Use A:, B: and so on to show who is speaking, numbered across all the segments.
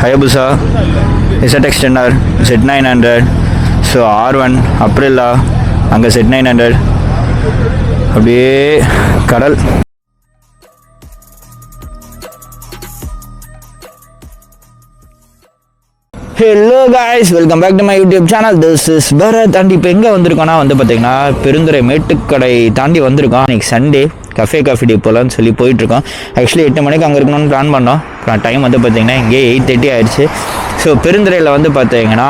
A: Hayabusa, ZX Tenor, Z900, so R1 Aprilia, அங்கே Z900, அப்படியே கடல். Hello guys, welcome back to my YouTube channel. This is Bharath. And இப்போ எங்கே வந்திருக்கோன்னா பார்த்தீங்கன்னா பெருந்துறை மேட்டுக்கடை தாண்டி வந்திருக்கோம். இன்றைக்கி சண்டே, காஃபி டே போகலான்னு சொல்லி போயிட்டுருக்கோம். ஆக்சுவலி 8 மணிக்கு அங்கே இருக்கணும்னு பிளான் பண்ணோம். டைம் பார்த்தீங்கன்னா இங்கே 8:30 ஆயிடுச்சு. ஸோ பெருந்துறையில் பார்த்தீங்கன்னா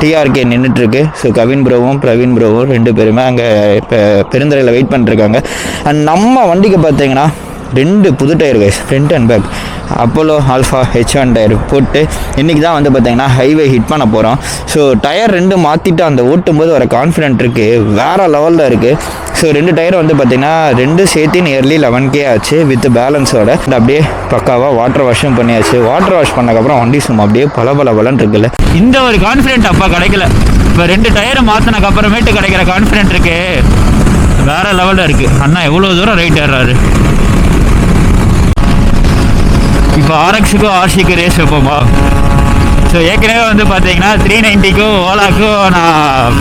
A: டிஆர்கே நின்றுட்டுருக்கு. ஸோ கவின் ப்ரோவும் பிரவீன் ப்ரோவும் 2 பேருமே அங்கே இப்போ பெருந்துறையில் வெயிட் பண்ணிட்டுருக்காங்க. அண்ட் நம்ம வண்டிக்கு பார்த்தீங்கன்னா 2 புது tyre guys, front and back, Apollo Alpha H1 tyre போட்டு இன்றைக்கி தான் பார்த்தீங்கன்னா ஹைவே ஹிட் பண்ண போகிறோம். ஸோ டயர் 2 மாற்றிட்டு அந்த ஓட்டும்போது வர கான்ஃபிடென்ட் இருக்குது, வேறு லெவலில் இருக்குது. ஸோ 2 டயர் பார்த்தீங்கன்னா 2 சேர்த்து நியர்லி 11K ஆச்சு வித் பேலன்ஸோட. அப்படியே பக்காவாக வாட்டர் வாஷும் பண்ணியாச்சு. வாட்டர் வாஷ் பண்ணக்கப்புறம் வண்டி சும்மா அப்படியே பலன்னு இருக்குல்ல. இந்த ஒரு கான்ஃபிடென்ட் அப்போ கிடைக்கல. இப்போ 2 டயரை மாற்றினக்கப்புறமேட்டு கிடைக்கிற கான்ஃபிடென்ட் இருக்குது, வேறு லெவலில் இருக்குது. அண்ணா எவ்வளோ தூரம் ரைட் ஏறாரு. இப்போ RXக்கும் RCக்கும் ரேஸ் வைப்போமா. ஸோ ஏற்கனவே பார்த்தீங்கன்னா 390க்கும் ஓலாக்கும் நான்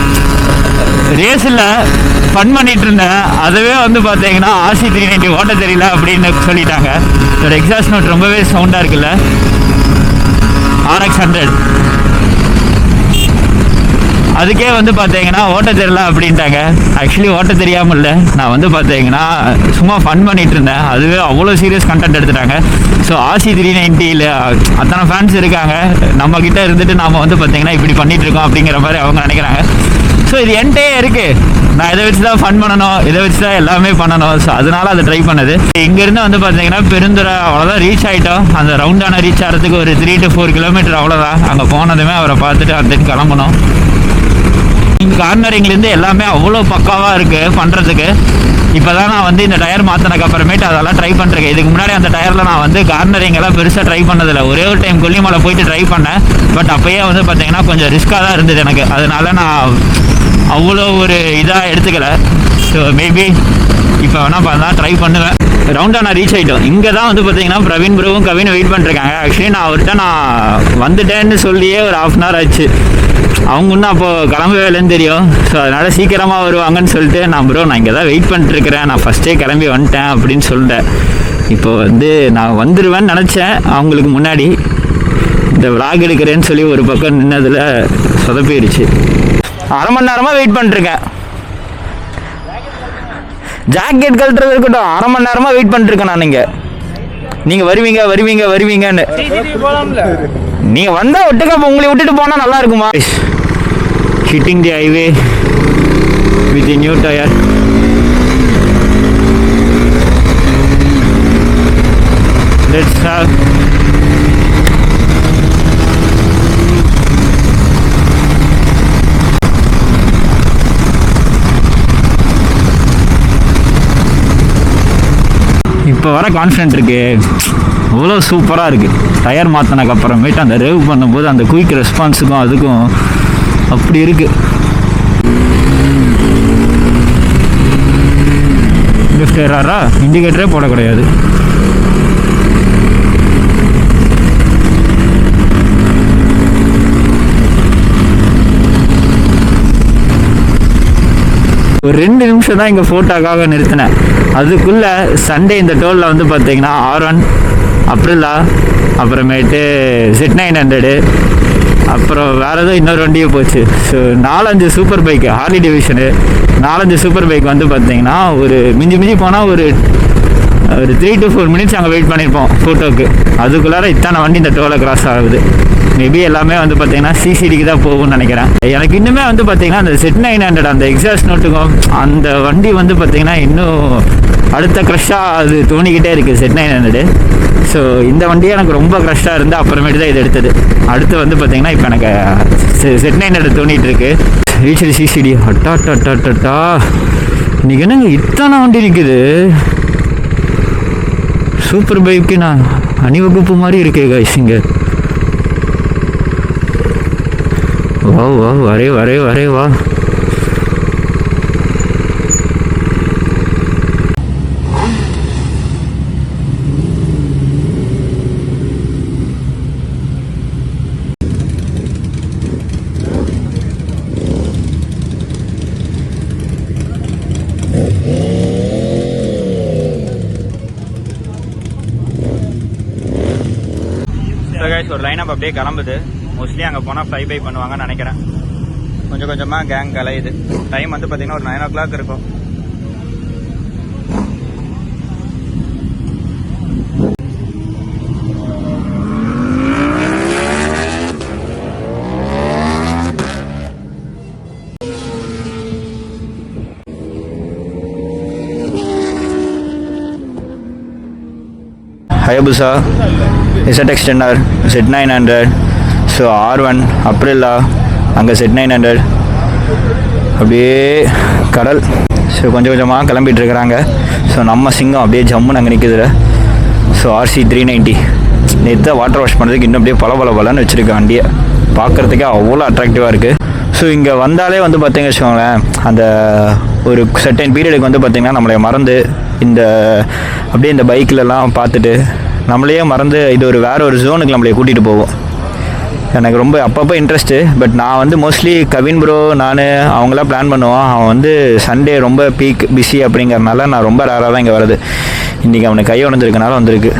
A: ரேஸில் ஃபன் பண்ணிகிட்டு இருந்தேன். அதுவே பார்த்தீங்கன்னா RC 390 ஓட்ட தெரியல அப்படின்னு சொல்லிட்டாங்க. இதோட எக்ஸாஸ்ட் நோட் ரொம்பவே சவுண்டாக இருக்குல்ல. RX 100 அதுக்கே பார்த்தீங்கன்னா ஓட்ட தெரியல அப்படின்ட்டாங்க. ஆக்சுவலி ஓட்ட தெரியாமல் இல்லை, நான் பார்த்தீங்கன்னா சும்மா ஃபன் பண்ணிகிட்டு இருந்தேன். அதுவே அவ்வளோ சீரியஸ் கண்டென்ட் எடுத்துட்டாங்க. ஸோ RC 390 அத்தனை ஃபேன்ஸ் இருக்காங்க, நம்மக்கிட்ட இருந்துட்டு நாம் பார்த்தீங்கன்னா இப்படி பண்ணிகிட்ருக்கோம் அப்படிங்கிற மாதிரி அவங்க நினைக்கிறாங்க. ஸோ இது என்கிட்டே இருக்குது, நான் இதை வச்சு தான் ஃபன் பண்ணணும், இதை வச்சு தான் எல்லாமே பண்ணணும். ஸோ அதனால் அதை ட்ரை பண்ணது. இங்கேருந்து பார்த்தீங்கன்னா பெருந்துறை அவ்வளோதான் ரீச் ஆகிட்டோம். அந்த ரவுண்டான ரீச் ஆகிறதுக்கு ஒரு 3 to 4 கிலோமீட்டர் அவ்வளோதான். அங்கே போனதுமே அவரை பார்த்துட்டு அந்த கிளம்பணும். இங்கே கார்னரிங்லேருந்து எல்லாமே அவ்வளோ பக்காவாக இருக்குது பண்ணுறதுக்கு. இப்போ தான் நான் இந்த டயர் மாற்றினக்கு அப்புறமேட்டு அதெல்லாம் ட்ரை பண்ணுறேன். இதுக்கு முன்னாடி அந்த டயரில் நான் கார்னரிங் எல்லாம் பெருசாக ட்ரை பண்ணதில்லை. ஒரே ஒரு டைம் கொல்லிமலை போயிட்டு ட்ரை பண்ணேன். பட் அப்போயே பார்த்தீங்கன்னா கொஞ்சம் ரிஸ்க்காக தான் இருந்தது எனக்கு. அதனால நான் அவ்வளோ ஒரு இதாக எடுத்துக்கலை. ஸோ மேபி இப்போ வேணால் பார்த்தா ட்ரை பண்ணுவேன். ரவுண்டாக நான் ரீச் ஆகிட்டோம். இங்கே தான் பார்த்தீங்கன்னா பிரவீன் ப்ரோவும் கவின் வெயிட் பண்ணிருக்காங்க. ஆக்சுவலி நான் அவர்கிட்ட நான் வந்துட்டேன்னு சொல்லியே ஒரு 1/2 hour ஆச்சு. அவங்க இன்னும் அப்போது கிளம்பவேலன்னு தெரியும். ஸோ அதனால் சீக்கிரமாக வருவாங்கன்னு சொல்லிட்டு நான் நான் இங்கே தான் வெயிட் பண்ணிட்டுருக்கிறேன், நான் ஃபஸ்ட்டே கிளம்பி வந்துட்டேன் அப்படின்னு சொல்லிட்டேன். இப்போ நான் வந்துடுவேன்னு நினச்சேன். அவங்களுக்கு முன்னாடி இந்த விளாக் எடுக்கிறேன்னு சொல்லி ஒரு பக்கம் நின்னதில் சொதப்பிடுச்சு. 1/2 மணி நேரமாக வெயிட் பண்ணிட்டுருக்கேன். ஜாக்கெட் கழட்டுறது இருக்கட்டும், 1/2 மணி நேரமாக வெயிட் பண்ணிட்டுருக்கேன் நான். நீங்கள் வருவீங்கன்னு நீங்கள் வந்தால் ஒட்டுக்கா உங்களை விட்டுட்டு போனால் நல்லா இருக்குமா. Hitting the highway with the new tyre. Let's have இப்போ வர கான்ஃபிடென்ட் இருக்குது, அவ்வளோ சூப்பராக இருக்குது. டயர் மாற்றினக்கப்புறமேட்டு அந்த ரேவ் பண்ணும்போது அந்த குயிக் ரெஸ்பான்ஸுக்கும் அதுக்கும் அப்படி இருக்குது. லெஃப்ட் ஏறாரா, இண்டிகேட்டரே போட கிடையாது. ஒரு 2 நிமிஷம் தான் இங்கே ஃபோட்டோக்காக நிறுத்தினேன். அதுக்குள்ளே சண்டே இந்த டோலில் பார்த்தீங்கன்னா R1 அப்ரில்லா, அப்புறமேட்டு Z900, அப்புறம் வேறு எதுவும் இன்னொரு வண்டியே போச்சு. So 4-5 super bike, Harley division 4-5 super bike பார்த்தீங்கன்னா ஒரு மிஞ்சி போனால் ஒரு 3 to 4 minutes அங்கே வெயிட் பண்ணியிருப்போம் ஃபோட்டோவுக்கு. அதுக்குள்ளார இத்தனை வண்டி இந்த டோலை கிராஸ் ஆகுது. மேபி எல்லாமே பார்த்தீங்கன்னா சிசிடிக்கு தான் போகும்னு நினைக்கிறேன். எனக்கு இன்னுமே பார்த்தீங்கன்னா அந்த Z900 அந்த எக்ஸாஸ்ட் நோட்டுக்கும் அந்த வண்டி பார்த்தீங்கன்னா இன்னும் அடுத்த க்ரஷ்ஷாக அது தோணிக்கிட்டே இருக்குது Z900. ஸோ இந்த வண்டியே எனக்கு ரொம்ப க்ரஷ்ஷாக இருந்து அப்புறமேட்டு தான் இது எடுத்தது. அடுத்து பார்த்தீங்கன்னா இப்போ எனக்கு Z900 தோணிகிட்டு இருக்கு. ரீச்சர் சிசிடி அட்டா இன்றைக்கி என்னங்க இத்தனை வண்டி நிற்குது. சூப்பர் பைக்கு நான் அணிவகுப்பு மாதிரி இருக்கே கைஸ். இங்கே வா வரே வா.
B: ஸோ லைனப் அப்படியே கிளம்புது. மோஸ்ட்லி அங்கே போனால் ஃப்ளை பை பண்ணுவாங்கன்னு நினைக்கிறேன். கொஞ்சம் கொஞ்சமாக கேங் கலையுது. டைம் வந்து பார்த்தீங்கன்னா ஒரு 9 o'clock இருக்கும். Hayabusa, Z Extender, Z900, so R1, Aprilia, அங்கே Z900, அப்படியே கடல். ஸோ கொஞ்சம் கொஞ்சமாக கிளம்பிட்டு இருக்கிறாங்க. ஸோ நம்ம சிங்கம் அப்படியே ஜம்முன்னு அங்கே நிற்குதுல. ஸோ RC 390 நேற்று வாட்டர் வாஷ் பண்ணுறதுக்கு இன்னும் அப்படியே பலன்னு வச்சுருக்கேன். வண்டியை பார்க்குறதுக்கே அவ்வளோ அட்ராக்டிவாக இருக்குது. ஸோ இங்கே வந்தாலே வந்து பார்த்தீங்க வச்சுக்கோங்களேன், அந்த ஒரு சர்டன் பீரியடுக்கு வந்து பார்த்திங்கன்னா நம்மளை மறந்து இந்த அப்படியே இந்த பைக்கிலலாம் பார்த்துட்டு நம்மளையே மறந்து இது ஒரு வேறு ஒரு ஜோனுக்கு நம்மளை கூட்டிகிட்டு போவோம். எனக்கு ரொம்ப அப்பப்போ இன்ட்ரெஸ்ட்டு. பட் நான் வந்து மோஸ்ட்லி கவின் ப்ரோ நான் அவங்களாம் பிளான் பண்ணுவோம். அவன் வந்து சண்டே ரொம்ப பீக் பிஸி அப்படிங்கிறனால நான் ரொம்ப ரேராக தான் இங்கே வருது. இன்றைக்கி அவனுக்கு கை உணர்ந்துருக்கனால வந்திருக்கு.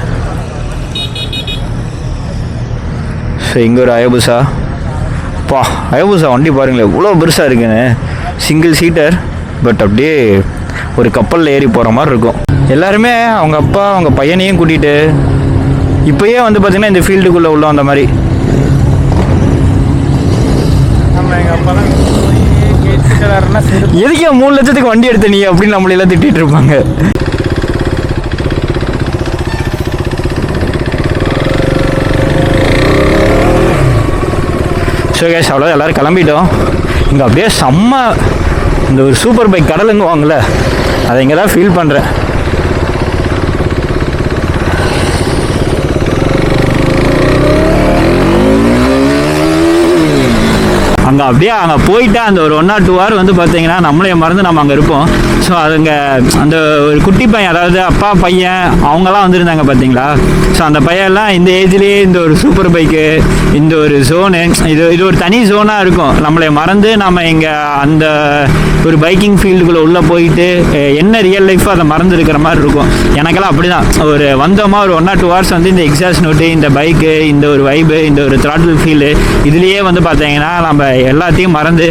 B: ஸோ இங்கே ஒரு அயபுசா. அயபுசா வண்டி பாருங்களேன் எவ்வளோ பெருசாக இருக்குன்னு. சிங்கிள் சீட்டர், பட் அப்படியே ஒரு கப்பலில் ஏறி போகிற மாதிரி இருக்கும். எல்லாருமே அவங்க அப்பா அவங்க பையனையும் கூட்டிகிட்டு இப்போயே வந்து பார்த்திங்கன்னா இந்த ஃபீல்டுக்குள்ளே உள்ள அந்த மாதிரி. எதுக்கே 3 லட்சத்துக்கு வண்டி எடுத்த நீ அப்படின்னு நம்மளெல்லாம் திட்டிகிட்டு இருப்பாங்க. ஸோ கேஷ் அவ்வளோ எல்லோரும் கிளம்பிட்டோம். இங்கே அப்படியே செம்ம இந்த ஒரு சூப்பர் பைக் கடலுங்க வாங்கல, அதை இங்கே தான் ஃபீல் பண்ணுறேன். அங்கே அப்படியே அங்கே போயிட்டு அந்த ஒரு 1 or 2 hour வந்து பார்த்தீங்கன்னா நம்மளே மறந்து நம்ம அங்கே இருப்போம். ஸோ அதுங்க அந்த ஒரு குட்டி பையன், அதாவது அப்பா பையன் அவங்கெல்லாம் வந்திருந்தாங்க பார்த்தீங்களா. ஸோ அந்த பையன்லாம் இந்த ஏஜ்லேயே இந்த ஒரு சூப்பர் பைக்கு, இந்த ஒரு ஜோனு, இது ஒரு தனி ஜோனாக இருக்கும். நம்மளை மறந்து நம்ம இங்கே அந்த ஒரு பைக்கிங் ஃபீல்டுக்குள்ளே உள்ளே போயிட்டு என்ன ரியல் லைஃபோ அதை மறந்துருக்கிற மாதிரி இருக்கும். எனக்கெல்லாம் அப்படி தான். ஒரு வந்தோமா ஒரு 1 or 2 hours வந்து இந்த எக்ஸாஸ்ட் நோட்டு, இந்த பைக்கு, இந்த ஒரு வைபு, இந்த ஒரு த்ராட்டில் ஃபீலு, இதுலேயே வந்து பார்த்தீங்கன்னா நம்ம எல்லாத்தையும் மறந்து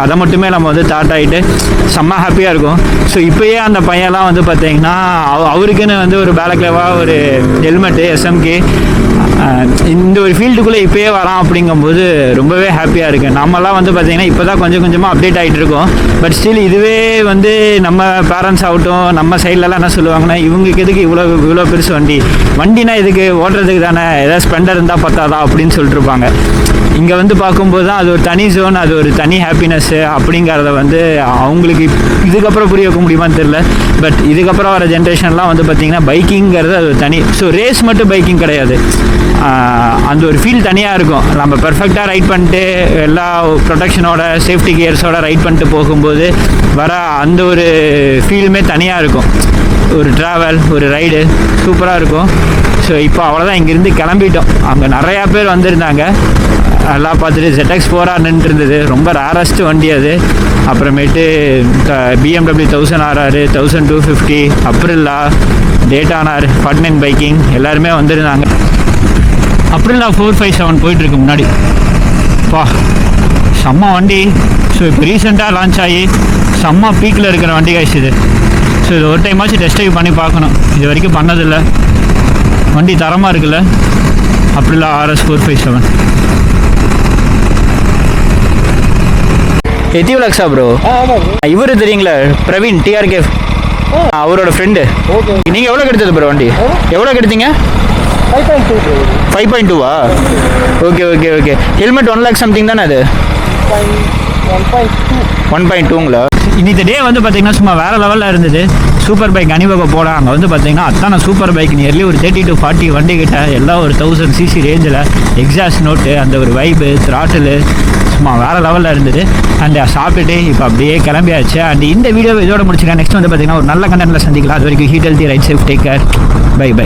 B: அதை மட்டுமே நம்ம வந்து தாட் ஆகிட்டு செம்ம ஹாப்பியாக இருக்கும். ஸோ இப்போயே அந்த பையன்லாம் வந்து பார்த்தீங்கன்னா அவருக்குன்னு வந்து ஒரு பேலக்லேவாக ஒரு ஹெல்மெட்டு SMK இந்த ஒரு ஃபீல்டுக்குள்ளே இப்போயே வரான் அப்படிங்கும்போது ரொம்பவே ஹாப்பியாக இருக்குது. நம்மலாம் வந்து பார்த்திங்கன்னா இப்போ தான் கொஞ்சம் கொஞ்சமாக அப்டேட் ஆகிட்டு இருக்கோம். பட் ஸ்டில் இதுவே வந்து நம்ம பேரண்ட்ஸ் ஆகட்டும், நம்ம சைட்லலாம் என்ன சொல்லுவாங்கன்னா, இவங்களுக்கு எதுக்கு இவ்வளோ பெருசு வண்டினா இதுக்கு ஓட்டுறதுக்கு தானே, ஏதாவது ஸ்பெண்டர் இருந்தால் பத்தாதா அப்படின்னு சொல்லிட்டு இருப்பாங்க. இங்கே வந்து பார்க்கும்போது தான் அது ஒரு தனி ஜோன், அது ஒரு தனி ஹாப்பினஸ்ஸு அப்படிங்கிறத வந்து அவங்களுக்கு இதுக்கப்புறம் புரிய வைக்க முடியுமான்னு தெரில. பட் இதுக்கப்புறம் வர ஜென்ரேஷன்லாம் வந்து பார்த்திங்கன்னா பைக்கிங்கிறது அது ஒரு தனி. ஸோ ரேஸ் மட்டும் பைக்கிங் கிடையாது, அந்த ஒரு ஃபீல் தனியாக இருக்கும். நம்ம பெர்ஃபெக்டாக ரைட் பண்ணிட்டு எல்லா ப்ரொடெக்ஷனோட சேஃப்டி கியர்ஸோட ரைட் பண்ணிட்டு போகும்போது வர அந்த ஒரு ஃபீலுமே தனியாக இருக்கும். ஒரு ட்ராவல், ஒரு ரைடு சூப்பராக இருக்கும். ஸோ இப்போ அவ்வளோதான், இங்கேருந்து கிளம்பிட்டோம். அங்கே நிறையா பேர் வந்திருந்தாங்க. எல்லாம் பார்த்துட்டு ZX 4R நின்றுருந்தது. ரொம்ப ரேரஸ்ட் வண்டி அது. அப்புறமேட்டு BMW 1000RR, 1250, அப்ரில்லா, டேட்டானார், 49 பைக்கிங் எல்லாருமே வந்திருந்தாங்க. அப்ரில்லா 457 போயிட்டுருக்கு முன்னாடி. செம்ம வண்டி. ஸோ இப்போ ரீசெண்டாக லான்ச் ஆகி செம்ம பீக்கில் இருக்கிற வண்டி காய்ச்சி இது. ஸோ இது ஒரு டைமாச்சும் டெஸ்ட் ட்ரைவ் பண்ணி பார்க்கணும். இது வரைக்கும் பண்ணதில்லை. வண்டி தரமாக இருக்குல்ல. அப்ரில்லா RS 457 எத்தியோலக்ஸா ப்ரோ. இவர் தெரியுங்களா, பிரவீன் TRK, அவரோட ஃப்ரெண்டு. நீங்கள் எவ்வளோ கிடைத்தது ப்ரோ வண்டி? எவ்வளோ கிடைத்தீங்க? 5.2வா? Okay okay okay. Helmet 1 lakh something தானே அது? 1.2ங்களா? இன்னைக்கு டே வந்து பார்த்தீங்கன்னா சும்மா வேறு லெவலில் இருந்தது. சூப்பர் பைக் அணிவகம் போட அங்கே வந்து பார்த்தீங்கன்னா அத்தான சூப்பர் பைக் நியர்லி ஒரு 30 to 40 வண்டி கிட்ட எல்லாம் ஒரு 1000 cc ரேஞ்சில், எக்ஸாஸ்ட் நோட்டு, அந்த ஒரு வைபு, த்ராட்டிலு சும்மா வேறு லெவலில் இருந்தது. அண்ட் சாப்பிட்டுட்டு இப்போ அப்படியே கிளம்பியாச்சு. அண்ட் இந்த வீடியோ இதோட முடிச்சுக்கேன். நெக்ஸ்ட் வந்து பார்த்தீங்கன்னா ஒரு நல்ல கண்டென்ட்டில் சந்திக்கலாம். அது வரைக்கும் heat healthy ride safe, take care, bye by.